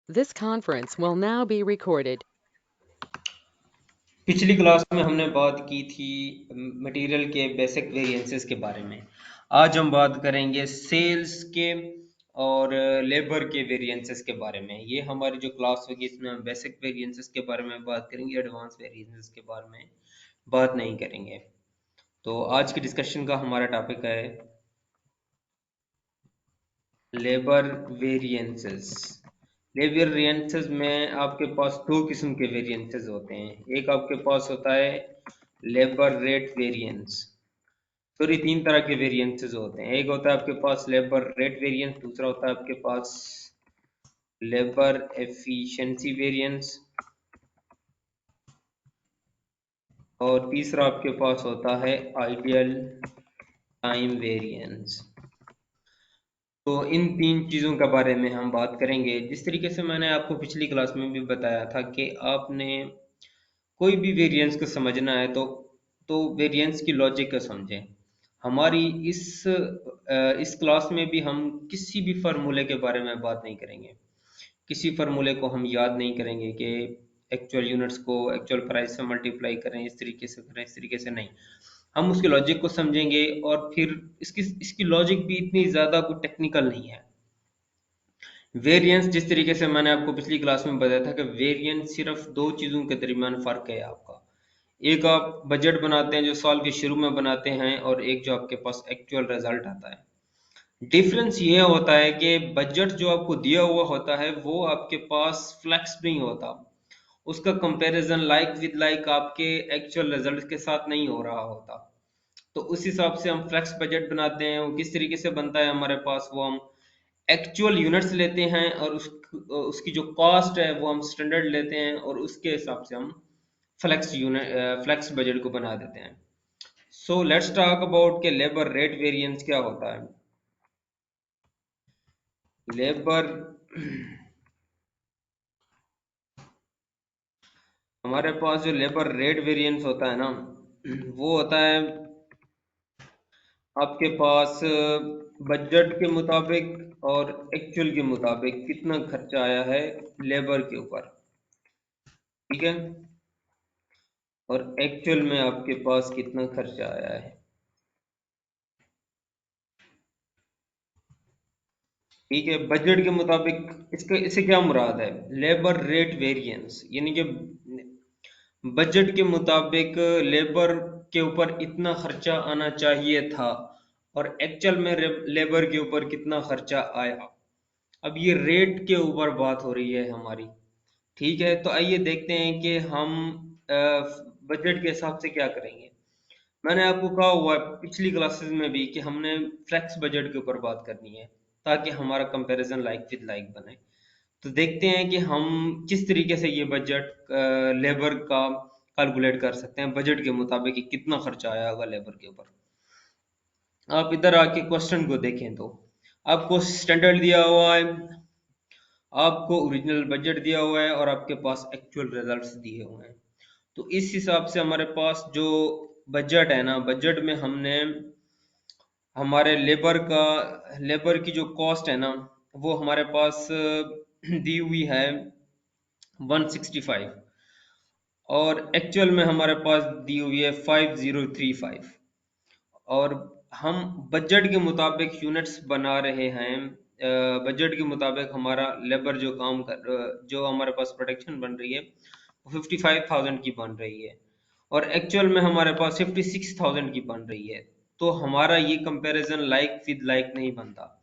This conference will now be recorded. पिछली class में हमने बात की थी मटेरियल के बेसिक वेरिएंसेस के बारे में। आज हम बात करेंगे सेल्स के और लेबर के वेरिएंसेस के बारे में। ये हमारी जो क्लास होगी इसमें हम बेसिक वेरिएंसेस के बारे में बात करेंगे, एडवांस वेरिएंसेस के बारे में बात नहीं करेंगे। तो आज की डिस्कशन का हमारा टॉपिक है लेबर वेरिएंसेस। लेबर वेरिएंसेस में आपके पास दो किस्म के वेरिएंसेस होते हैं। एक आपके पास होता है लेबर रेट वेरिएंस। सॉरी, तीन तरह के वेरिएंसेस होते हैं। एक होता है आपके पास लेबर रेट वेरिएंस, दूसरा होता है आपके पास लेबर एफिशिएंसी वेरिएंस, और तीसरा आपके पास होता है आइडियल टाइम वेरिएंस। तो इन तीन चीज़ों के बारे में हम बात करेंगे। जिस तरीके से मैंने आपको पिछली क्लास में भी बताया था कि आपने कोई भी वेरिएंस को समझना है तो वेरिएंस की लॉजिक को समझें। हमारी इस क्लास में भी हम किसी भी फार्मूले के बारे में बात नहीं करेंगे। किसी फार्मूले को हम याद नहीं करेंगे कि एक्चुअल यूनिट्स को एक्चुअल प्राइस से मल्टीप्लाई करें, इस तरीके से करें, इस तरीके से नहीं। हम उसके लॉजिक को समझेंगे, और फिर इसकी इसकी लॉजिक भी इतनी ज़्यादा कोई टेक्निकल नहीं है। वेरिएंस, जिस तरीके से मैंने आपको पिछली क्लास में बताया था कि वेरिएंस सिर्फ दो चीज़ों के दरमियान फ़र्क है आपका। एक आप बजट बनाते हैं जो साल के शुरू में बनाते हैं, और एक जो आपके पास एक्चुअल रिजल्ट आता है। डिफरेंस ये होता है कि बजट जो आपको दिया हुआ होता है वो आपके पास फ्लेक्स नहीं होता। उसका कंपैरिजन लाइक विद लाइक आपके एक्चुअल रिजल्ट के साथ नहीं हो रहा होता। तो उस हिसाब से हम फ्लेक्स बजट बनाते हैं। वो किस तरीके से बनता है हमारे पास, वो हम एक्चुअल यूनिट्स लेते हैं, और उसकी जो कॉस्ट है वो हम स्टैंडर्ड लेते हैं, और उसके हिसाब से हम फ्लेक्स बजट को बना देते हैं। सो लेट्स टॉक अबाउट के लेबर रेट वेरिएंस क्या होता है। लेबर हमारे पास जो लेबर रेट वेरिएंस होता है ना, वो होता है आपके पास बजट के मुताबिक और एक्चुअल के मुताबिक कितना खर्चा आया है लेबर के ऊपर। ठीक है, और एक्चुअल में आपके पास कितना खर्चा आया है। ठीक है, बजट के मुताबिक इससे क्या मुराद है? लेबर रेट वेरिएंस यानी कि बजट के मुताबिक लेबर के ऊपर इतना खर्चा आना चाहिए था, और एक्चुअल में लेबर के ऊपर कितना खर्चा आया। अब ये रेट के ऊपर बात हो रही है हमारी। ठीक है, तो आइए देखते हैं कि हम बजट के हिसाब से क्या करेंगे। मैंने आपको कहा हुआ है पिछली क्लासेस में भी कि हमने फ्लेक्स बजट के ऊपर बात करनी है, ताकि हमारा कंपैरिजन लाइक विद लाइक बने। तो देखते हैं कि हम किस तरीके से ये बजट लेबर का कैलकुलेट कर सकते हैं बजट के मुताबिक कि कितना खर्चा आया होगा लेबर के ऊपर। आप इधर आके क्वेश्चन को देखें तो आपको स्टैंडर्ड दिया हुआ है, आपको ओरिजिनल बजट दिया हुआ है, और आपके पास एक्चुअल रिजल्ट्स दिए हुए हैं। तो इस हिसाब से हमारे पास जो बजट है ना, बजट में हमने हमारे लेबर की जो कॉस्ट है ना, वो हमारे पास दी हुई है 165, और एक्चुअल में हमारे पास दी हुई है 5035। और हम बजट के मुताबिक यूनिट्स बना रहे हैं। बजट के मुताबिक हमारा लेबर जो काम कर जो हमारे पास प्रोडक्शन बन रही है वो 55,000 की बन रही है, और एक्चुअल में हमारे पास 56,000 की बन रही है। तो हमारा ये कंपैरिजन लाइक विद लाइक नहीं बनता।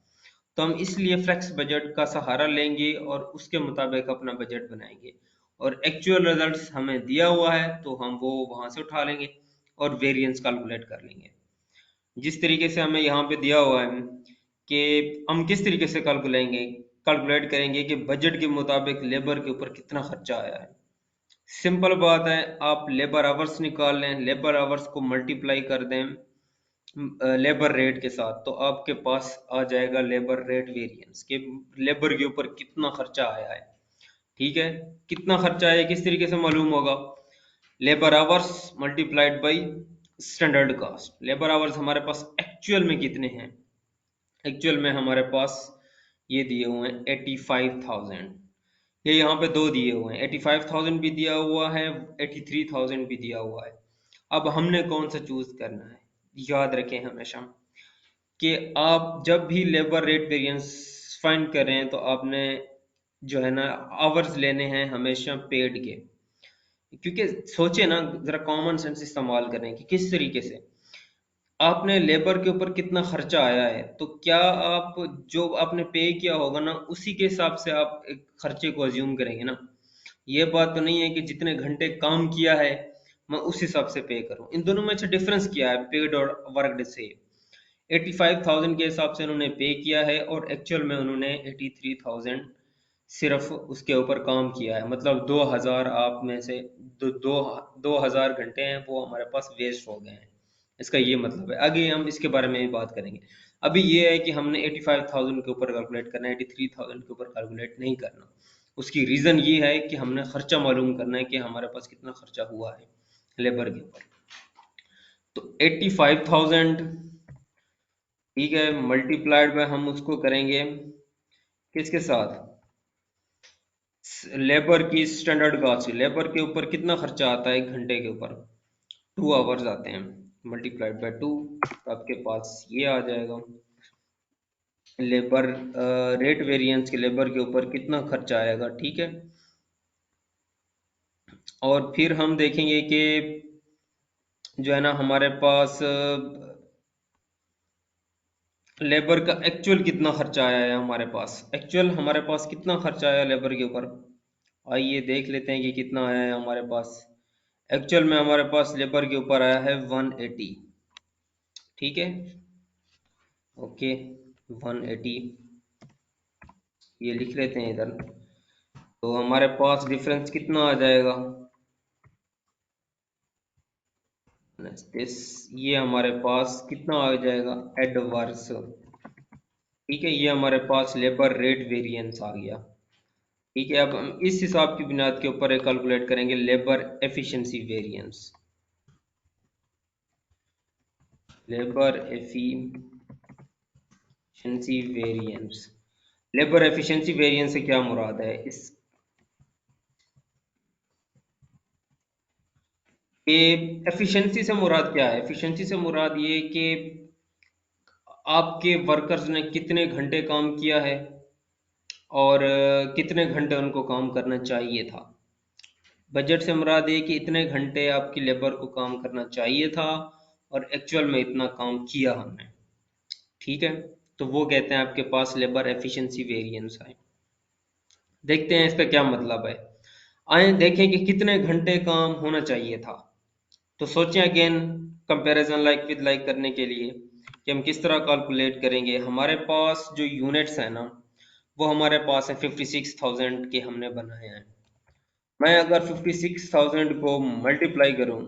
तो हम इसलिए फ्लेक्स बजट का सहारा लेंगे और उसके मुताबिक अपना बजट बनाएंगे, और एक्चुअल रिजल्ट्स हमें दिया हुआ है तो हम वो वहां से उठा लेंगे और वेरिएंस कैलकुलेट कर लेंगे। जिस तरीके से हमें यहाँ पे दिया हुआ है कि हम किस तरीके से कैलकुलेट करेंगे कि बजट के मुताबिक लेबर के ऊपर कितना खर्चा आया है। सिंपल बात है, आप लेबर आवर्स निकाल लें, लेबर आवर्स को मल्टीप्लाई कर दें लेबर रेट के साथ, तो आपके पास आ जाएगा लेबर रेट वेरिएंस के लेबर के ऊपर कितना खर्चा आया है। ठीक है, कितना खर्चा आया किस तरीके से मालूम होगा? Labour hours multiplied by standard cost. Labour hours हमारे पास एक्चुअल में कितने हैं? एक्चुअल में हमारे पास ये दिए हुए हैं 85,000। ये यहाँ पे दो दिए हुए हैं, 85,000 भी दिया हुआ है, 83,000 भी दिया हुआ है। अब हमने कौन सा चूज करना है? याद रखें हमेशा कि आप जब भी लेबर रेट वेरिएंस फाइंड कर रहे हैं तो आपने जो है ना आवर्स लेने हैं हमेशा पेड के। क्योंकि सोचे ना, जरा कॉमन सेंस इस्तेमाल करें कि किस तरीके से आपने लेबर के ऊपर कितना खर्चा आया है, तो क्या आप जो आपने पे किया होगा ना उसी के हिसाब से आप एक खर्चे को अज्यूम करेंगे ना। ये बात तो नहीं है कि जितने घंटे काम किया है मैं उस हिसाब से पे करूं। इन दोनों में से डिफरेंस क्या है पेड और वर्कड से? 85,000 के हिसाब से उन्होंने पे किया है और एक्चुअल में उन्होंने 83,000 सिर्फ उसके ऊपर काम किया है। मतलब 2,000 आप में से दो, दो 2,000 घंटे हैं वो हमारे पास वेस्ट हो गए हैं। इसका ये मतलब है। आगे हम इसके बारे में भी बात करेंगे। अभी ये है कि हमने 85,000 के ऊपर कैलकुलेट करना है, 83,000 के ऊपर कैलकुलेट नहीं करना। उसकी रीज़न ये है कि हमने खर्चा मालूम करना है कि हमारे पास कितना खर्चा हुआ है लेबर के ऊपर। तो 85,000 ठीक है, मल्टीप्लाइड बाय हम उसको करेंगे किसके साथ? लेबर की स्टैंडर्ड कॉस्ट। लेबर के ऊपर कितना खर्चा आता है एक घंटे के ऊपर? 2 आवर्स आते हैं, मल्टीप्लाइड बाय 2, तो आपके पास ये आ जाएगा। लेबर रेट वेरिएंस के लेबर के ऊपर कितना खर्चा आएगा, ठीक है। और फिर हम देखेंगे कि जो है ना हमारे पास लेबर का एक्चुअल कितना खर्चा आया है। हमारे पास एक्चुअल हमारे पास कितना खर्चा आया लेबर के ऊपर, आइए देख लेते हैं कि कितना आया है हमारे पास। एक्चुअल में हमारे पास लेबर के ऊपर आया है 180, ठीक है, ओके 180 ये लिख लेते हैं इधर। तो हमारे पास डिफरेंस कितना आ जाएगा दिस, ये हमारे पास कितना आ जाएगा एडवर्स, ठीक है। ये हमारे पास लेबर रेट वेरिएंस आ गया, ठीक है। अब हम इस हिसाब की बुनियाद के ऊपर कैलकुलेट करेंगे labour efficiency variance. Labour efficiency variance, labour efficiency variance से क्या मुराद है? इस एफिशिएंसी से मुराद क्या है? एफिशिएंसी से मुराद ये कि आपके वर्कर्स ने कितने घंटे काम किया है और कितने घंटे उनको काम करना चाहिए था। बजट से मुराद ये कि इतने घंटे आपकी लेबर को काम करना चाहिए था और एक्चुअल में इतना काम किया हमने, ठीक है। तो वो कहते हैं आपके पास लेबर एफिशिएंसी वेरिएंस है। देखते हैं इसका क्या मतलब है। आए देखें कि कितने घंटे काम होना चाहिए था। तो सोचें again comparison like with like करने के लिए कि हम किस तरह कैलकुलेट करेंगे। हमारे पास जो यूनिट्स है ना वो हमारे पास है 56,000 के हमने बनाए हैं। मैं अगर 56,000 को मल्टीप्लाई करूं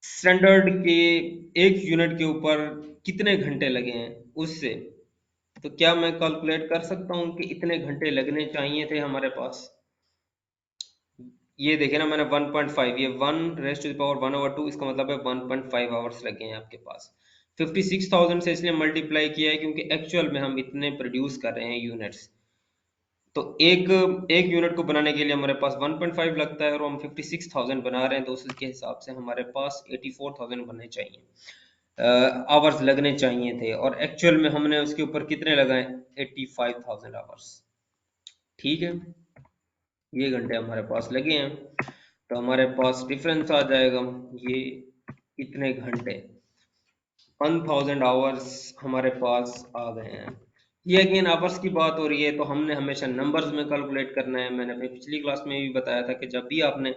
स्टैंडर्ड के एक यूनिट के ऊपर कितने घंटे लगे हैं उससे, तो क्या मैं कैलकुलेट कर सकता हूं कि इतने घंटे लगने चाहिए थे हमारे पास। ये देखे ना मैंने 1.5, ये 1 रेज़ टू द पावर 1/2, इसका मतलब है 1.5 आवर्स लगे हैं आपके पास। 56,000 से इसलिए मल्टीप्लाई किया है क्योंकि एक्चुअल में हम इतने प्रोड्यूस कर रहे हैं यूनिट्स। तो एक एक यूनिट को बनाने के लिए हमारे पास 1.5 लगता है और हम 56,000 बना रहे हैं, तो उसके हिसाब से हमारे पास 84,000 बनने चाहिए, आवर्स लगने चाहिए थे। और एक्चुअल में हमने उसके ऊपर कितने लगाए? 85,000 आवर्स, ठीक है। ये घंटे हमारे पास लगे हैं, तो हमारे पास डिफरेंस आ जाएगा ये कितने घंटे, 1,000 आवर्स हमारे पास आ गए हैं। ये अगेन आवर्स की बात हो रही है तो हमने हमेशा नंबर्स में कैलकुलेट करना है। मैंने अपनी पिछली क्लास में भी बताया था कि जब भी आपने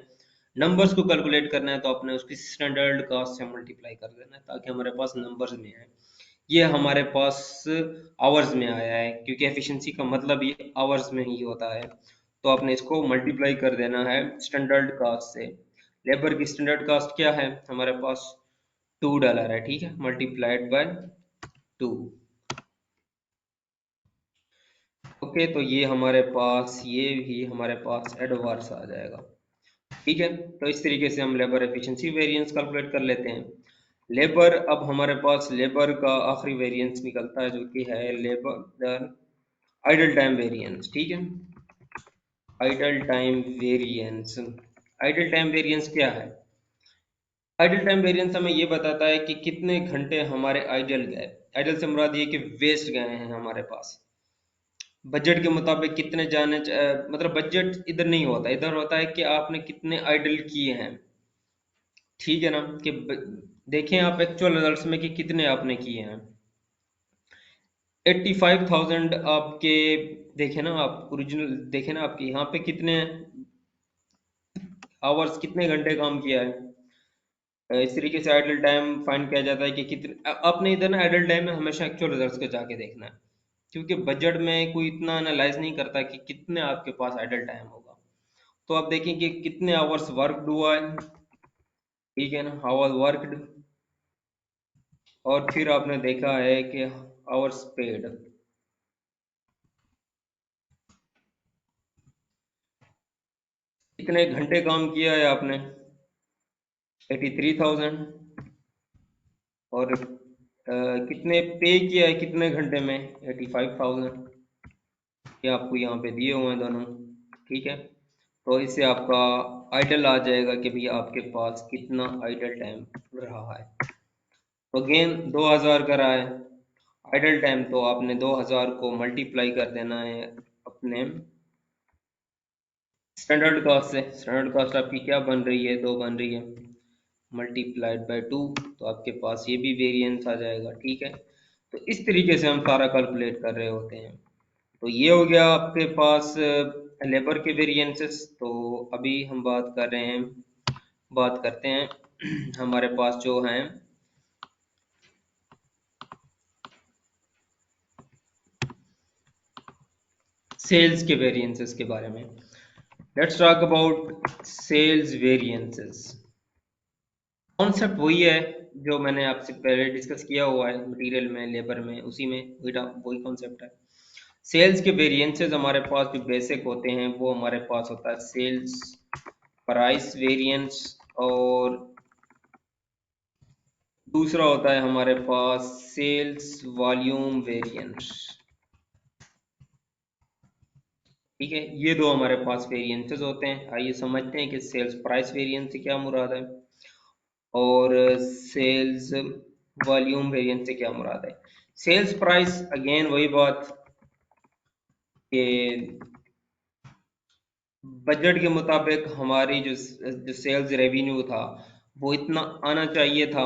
नंबर्स को कैलकुलेट करना है तो आपने उसकी स्टैंडर्ड कास्ट से मल्टीप्लाई कर देना है ताकि हमारे पास नंबर्स में आए। ये हमारे पास आवर्स में आया है क्योंकि एफिशिएंसी का मतलब ये आवर्स में ही होता है। तो आपने इसको मल्टीप्लाई कर देना है स्टैंडर्ड कास्ट से। लेबर की स्टैंडर्ड कास्ट क्या है हमारे पास? $2 है, ठीक है, मल्टीप्लाइड बाय 2। ओके, तो ये हमारे पास ये भी हमारे पास एडवर्स आ जाएगा, ठीक है। तो इस तरीके से हम लेबर एफिशिएंसी वेरिएंस कैलकुलेट कर लेते हैं। लेबर, अब हमारे पास लेबर का आखिरी वेरिएंस निकलता है जो कि है लेबर आइडल टाइम वेरिएंस, ठीक है। Idle time variance. Idle time variance क्या है? आइडल टाइम वेरिएंस हमें ये बताता है कि कितने घंटे हमारे आइडल गए। आइडल से मुराद ये कि वेस्ट गए हैं हमारे पास। बजट के मुताबिक कितने मतलब बजट इधर नहीं होता, इधर होता है कि आपने कितने आइडल किए हैं। ठीक है ना, कि देखें आप एक्चुअल रिजल्ट्स में कि कितने आपने किए हैं। 85,000 आपके, देखें ना आप ओरिजिनल, देखें ना आपके यहाँ पे कितने आवर्स, कितने घंटे काम किया है। इस तरीके से आइडल टाइम फाइंड किया जाता है कि कितने आपने इधर ना आइडल टाइम में हमेशा एक्चुअल रिजल्ट्स को जाके देखना है, क्योंकि बजट में कोई इतना एनालाइज नहीं करता कि कितने आपके पास आइडल टाइम होगा। तो आप देखें कि कितने आवर्स वर्क हुआ है, ठीक है ना, हाउ वाज वर्कड, और फिर आपने देखा है कि आवर्स पेड, कितने घंटे काम किया है आपने, 83,000। और कितने पे किया है कितने घंटे में, 85,000। ये आपको यहाँ पे दिए हुए हैं दोनों, ठीक है। तो इससे आपका आइडल आ जाएगा कि भैया आपके पास कितना आइडल टाइम रहा है। तो गेन 2000 का रहा है आइडल टाइम, तो आपने 2000 को मल्टीप्लाई कर देना है अपने स्टैंडर्ड कॉस्ट से। स्टैंडर्ड कॉस्ट आपकी क्या बन रही है, 2 बन रही है, मल्टीप्लाइड बाय 2, तो आपके पास ये भी वेरिएंस आ जाएगा, ठीक है। तो इस तरीके से हम सारा कैलकुलेट कर रहे होते हैं। तो ये हो गया आपके पास लेबर के वेरिएंसेस। तो अभी हम बात कर रहे हैं, बात करते हैं हमारे पास जो हैं सेल्स के वेरिएंसेस के बारे में। Let's talk about sales variances. Concept वही है जो मैंने आपसे पहले डिस्कस किया हुआ है, मटेरियल में, लेबर में, उसी में वही कॉन्सेप्ट है। सेल्स के वेरिएंसेस हमारे पास जो बेसिक होते हैं वो हमारे पास होता है सेल्स प्राइस वेरिएंस, और दूसरा होता है हमारे पास सेल्स वॉल्यूम वेरिएंस, ठीक है। ये दो हमारे पास वेरिएंसेस होते हैं। आइए समझते हैं कि सेल्स प्राइस वेरिएंस से क्या मुराद है और सेल्स वॉल्यूम वेरिएंस से क्या मुराद है। सेल्स प्राइस, अगेन वही बात कि बजट के मुताबिक हमारी जो सेल्स रेवेन्यू था वो इतना आना चाहिए था,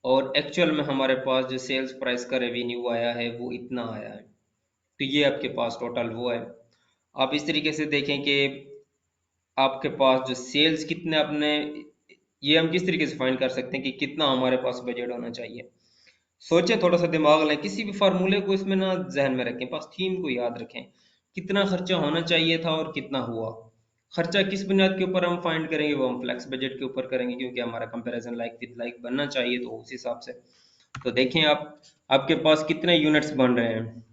और एक्चुअल में हमारे पास जो सेल्स प्राइस का रेवेन्यू आया है वो इतना आया है। तो ये आपके पास टोटल वो है। आप इस तरीके से देखें कि आपके पास जो सेल्स कितने अपने, ये हम किस तरीके से फाइंड कर सकते हैं कि कितना हमारे पास बजट होना चाहिए। सोचें, थोड़ा सा दिमाग लें, किसी भी फार्मूले को इसमें ना जहन में रखें, बस थीम को याद रखें, कितना खर्चा होना चाहिए था और कितना हुआ। खर्चा किस बुनियाद के ऊपर हम फाइंड करेंगे, वो हम फ्लेक्स बजट के ऊपर करेंगे, क्योंकि हमारा कंपैरिजन लाइक विद लाइक बनना चाहिए, तो उस हिसाब से। तो देखें आप, आपके पास कितने यूनिट्स बन रहे हैं,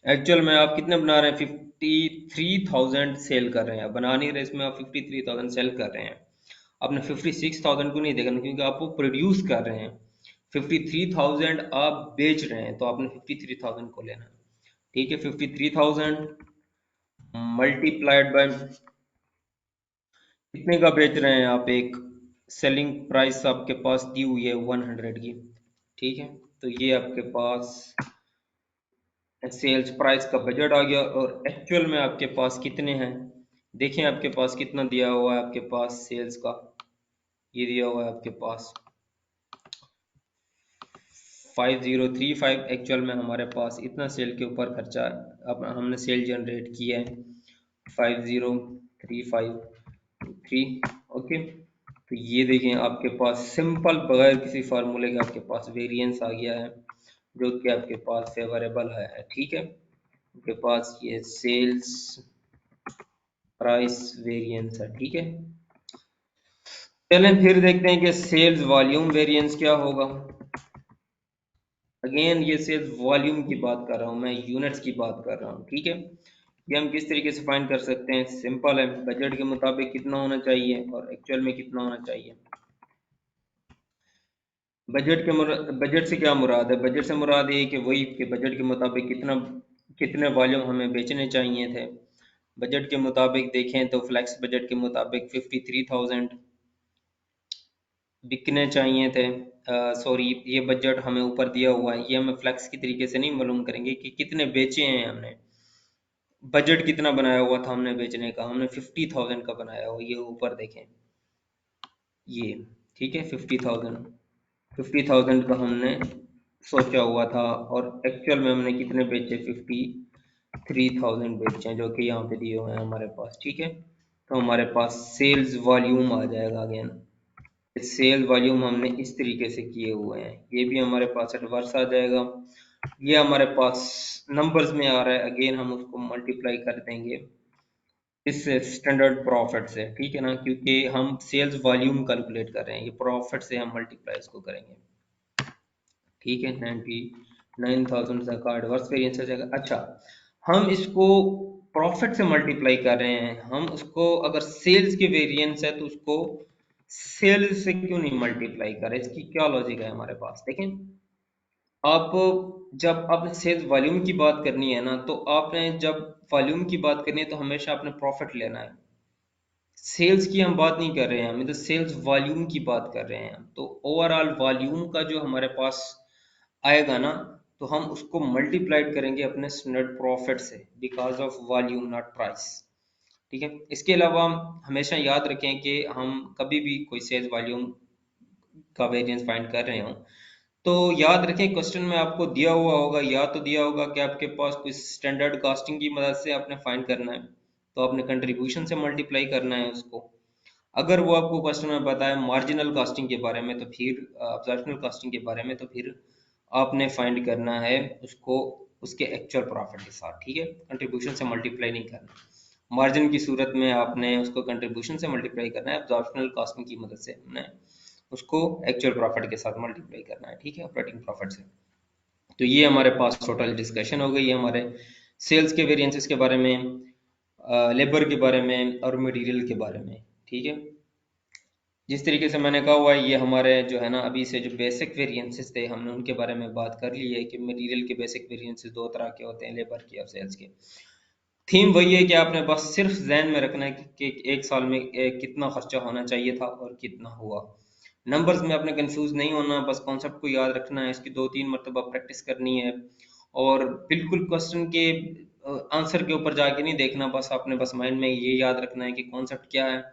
एक्चुअल में आप कितने बना रहे हैं, 53,000 सेल कर रहे हैं। बना नहीं रहे, इसमें आप 53,000 सेल कर रहे हैं। आपने 56,000 को नहीं देखना, क्योंकि आप वो प्रोड्यूस कर रहे हैं। 53,000 आप बेच रहे हैं, तो आपने 53,000 को लेना है, ठीक है। 53,000 मल्टीप्लाइड बाय कितने का बेच रहे हैं आप, एक सेलिंग प्राइस आपके पास दी हुई है 100 की, ठीक है। तो ये आपके पास सेल्स प्राइस का बजट आ गया, और एक्चुअल में आपके पास कितने हैं, देखें आपके पास कितना दिया हुआ है, आपके पास सेल्स का ये दिया हुआ है आपके पास 5035। एक्चुअल में हमारे पास इतना सेल के ऊपर खर्चा, अब हमने सेल जनरेट किया है 5035 ओके। तो ये देखें आपके पास सिंपल बगैर किसी फार्मूले के आपके पास वेरिएंस आ गया है, जो कि आपके पास फेवरेबल है, ठीक है। आपके पास ये सेल्स प्राइस वेरिएंस है, ठीक है। चलें फिर देखते हैं कि सेल्स वॉल्यूम वेरिएंस क्या होगा। अगेन ये सेल्स वॉल्यूम की बात कर रहा हूँ मैं, यूनिट्स की बात कर रहा हूँ, ठीक है। ये हम किस तरीके से फाइंड कर सकते हैं, सिंपल है, बजट के मुताबिक कितना होना चाहिए और एक्चुअल में कितना होना चाहिए। बजट से क्या मुराद है, बजट से मुराद ये कि वही कि बजट के मुताबिक कितना, कितने वॉल्यूम हमें बेचने चाहिए थे, बजट के मुताबिक देखें तो फ्लेक्स बजट के मुताबिक 53,000 बिकने चाहिए थे। सॉरी, ये बजट हमें ऊपर दिया हुआ है, ये हमें फ्लेक्स की तरीके से नहीं मालूम करेंगे कि कितने बेचे हैं हमने। बजट कितना बनाया हुआ था हमने बेचने का, हमने 50,000 का बनाया हुआ, ये ऊपर देखें ये, ठीक है। 50,000 का हमने सोचा हुआ था और एक्चुअल में हमने कितने बेचे, 53,000 बेचे हैं, जो कि यहाँ पे दिए हुए हैं हमारे पास, ठीक है। तो हमारे पास सेल्स वॉल्यूम आ जाएगा अगेन। सेल वॉल्यूम हमने इस तरीके से किए हुए हैं, ये भी हमारे पास एडवर्स आ जाएगा। ये हमारे पास नंबर्स में आ रहा है, अगेन हम उसको मल्टीप्लाई कर देंगे इस स्टैंडर्ड प्रॉफिट से, ठीक है ना, क्योंकि हम सेल्स वॉल्यूम कैलकुलेट कर रहे हैं, ये प्रॉफिट से हम मल्टीप्लाई इसको करेंगे, ठीक है। 99,000 का एडवर्स वेरिएंस आ जाएगा। अच्छा, हम इसको प्रॉफिट से मल्टीप्लाई कर रहे हैं, हम उसको अगर सेल्स के वेरिएंस है तो उसको सेल्स से क्यों नहीं मल्टीप्लाई करें, इसकी क्या लॉजिक है हमारे पास, देखें। आप जब आपने सेल्स वॉल्यूम की बात करनी है ना, तो आपने जब वॉल्यूम की बात करनी है तो हमेशा आपने प्रॉफिट लेना है। सेल्स की हम बात नहीं कर रहे हैं, हम तो सेल्स वॉल्यूम की बात कर रहे हैं। तो ओवरऑल वॉल्यूम का जो हमारे पास आएगा ना, तो हम उसको मल्टीप्लाइड करेंगे अपने नेट प्रॉफिट से, because of volume not price, ठीक है। इसके अलावा हमेशा याद रखें कि हम कभी भी कोई सेल्स वॉल्यूम का वेरिएंस फाइंड कर रहे हो तो याद रखें क्वेश्चन में आपको दिया हुआ होगा, या तो दिया होगा कि आपके पास कोई स्टैंडर्ड कास्टिंग की मदद से आपने फाइंड करना है, तो आपने कंट्रीब्यूशन से मल्टीप्लाई करना है उसको। अगर वो आपको क्वेश्चन में बताए मार्जिनल कास्टिंग के बारे में, तो फिर अब्जॉर्प्शनल कास्टिंग के बारे में, तो फिर आपने फाइंड करना है उसको उसके एक्चुअल प्रॉफिट के साथ, ठीक है। कंट्रीब्यूशन से मल्टीप्लाई नहीं करना। मार्जिन की सूरत में आपने उसको कंट्रीब्यूशन से मल्टीप्लाई करना है, अब्जॉर्प्शनल कास्टिंग की मदद से हमने उसको एक्चुअल प्रॉफिट के साथ मल्टीप्लाई करना है, ठीक है, ऑपरेटिंग प्रॉफिट से। तो ये हमारे पास टोटल डिस्कशन हो गई है हमारे सेल्स के वेरिएंसेस के बारे में, लेबर के बारे में और मटेरियल के बारे में, ठीक है। जिस तरीके से मैंने कहा हुआ है, ये हमारे जो है ना अभी से जो बेसिक वेरिएंसेस थे हमने उनके बारे में बात कर ली है कि मटेरियल के बेसिक वेरिएंसेस दो तरह के होते हैं, लेबर के और सेल्स के। थीम वही है कि आपने बस सिर्फ जहन में रखना है कि एक साल में कितना खर्चा होना चाहिए था और कितना हुआ। नंबर्स में आपने कंफ्यूज नहीं होना, बस कॉन्सेप्ट को याद रखना है, इसकी 2-3 मरतबा प्रैक्टिस करनी है और बिल्कुल क्वेश्चन के आंसर के ऊपर जाके नहीं देखना, बस आपने बस माइंड में ये याद रखना है कि कॉन्सेप्ट क्या है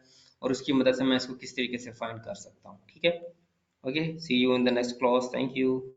और उसकी मदद से मैं इसको किस तरीके से फाइंड कर सकता हूँ, ठीक है। Okay, see you in the next class, thank you.